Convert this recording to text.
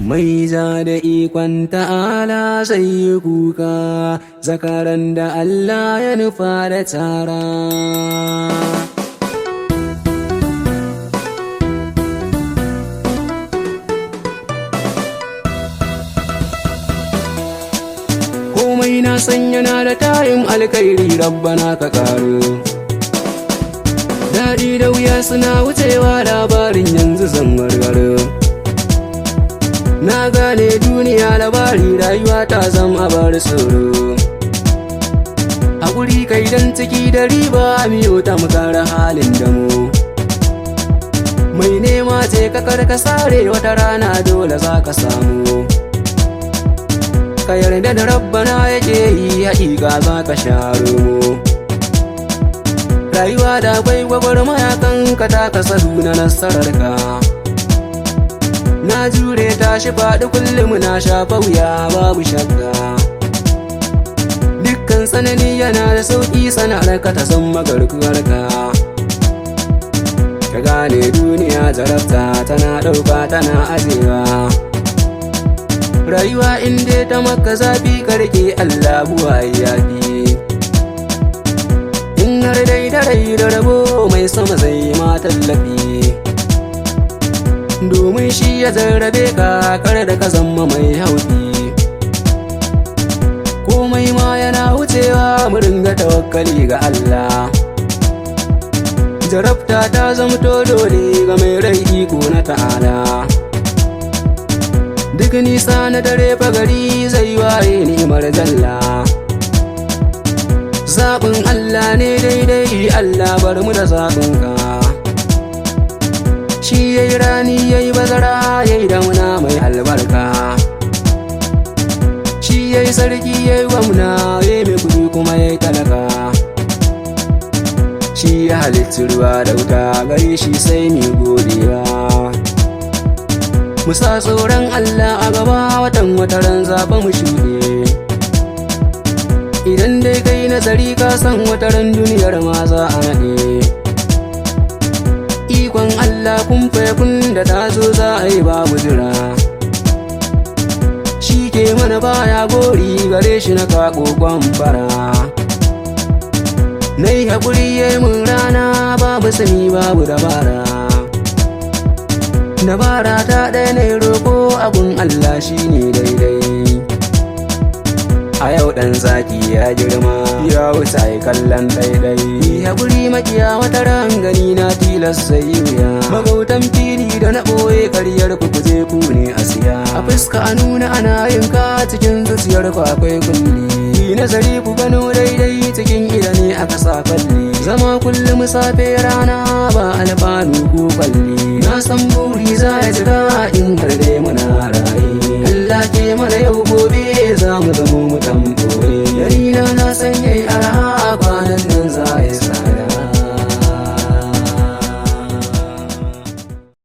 Mai ja da ikon ta'ala zai yi kuka, zakaran da Allah ya nufa da tara. Komai na san yana da tayin alkairi, rabbana ka karo. Daɗi da wuya suna wucewa, labarin yanzu zan gargaro. Na gane duniya labari, rayuwa ta zama bar tsoro. Haƙuri kai dan ciki da riba, miyo ta makara halin damo. Mai nema ce ka karka sare, wata rana dole za ka samu. Ka yarda da rabbana yake yi, haƙiƙa za ka sha romo. Rayuwa da akwai gwagwarmaya kan ka taka sadu na nasararka. Na jure tashi faɗi kullum na shafa wuya babu shakka. Dukkan tsanani yana da sauƙi, sana'arka ta san magarkuwarka. Ka gane duniya jarabta tana ɗauka tana ajewa. Rayuwa inda ta maka zafi karke Allah buwaye yafi. In har dai da rai da rabo, mai sama zai ma tallafi. Domin shi ya zarrabe ka, kar da ka zama mai haufi. Komai ma yana wucewa, mu ringa tawakkali ga Allah. Jarabta ta zamto dole ga mai rai iko na ta'ala. Duk nisa na dare fagari zai waye ni'imar jalla. Zaɓin Allah ne daidai, Allah bar mu da zaɓinka. Shi yayi rani yayi bazara, yayi damuna mai albarka. Shi yayi sarki yayi gwamna, yayi mai kuɗi kuma yayi talaka. Shi ya halitta ruwa da wuta, gare shi sai mu godiya. Mu sa tsoron Allah a gaba, wataran zaɓa mu shuɗe. Idan dai kai nazari ka san wataran duniyar ma za a naɗe. Ikon Allah kun kun da ta zo za a yi babu jira. Shi ke mana baya gori, gare shi na kaƙo kwamfara. Nai haƙuri yayi mun rana, babu sani babu dabara. Dabara ta ɗaya na roƙo, abun Allah shi ne daidai. A yau ɗan zaki ya girma, ya wuce ai kallon ɗaiɗai. Haƙuri makiya wata ran gani na tilas sai wuya. Magautan fili da na ɓoye ƙaryar ku kuje ku ne a siya. A fuska a nuna ana yin ka, cikin zuciyar ku akwai kulli. Nazari ku gano daidai, cikin idane aka sa kalli. Zama kullum safe rana ba alfanu ko kwalli. Na san buri za ya jira in har dai muna raye. Allah ke mana yau gobe, za mu zamo mu ɗan ɓoye. Yarina na san yayi araha,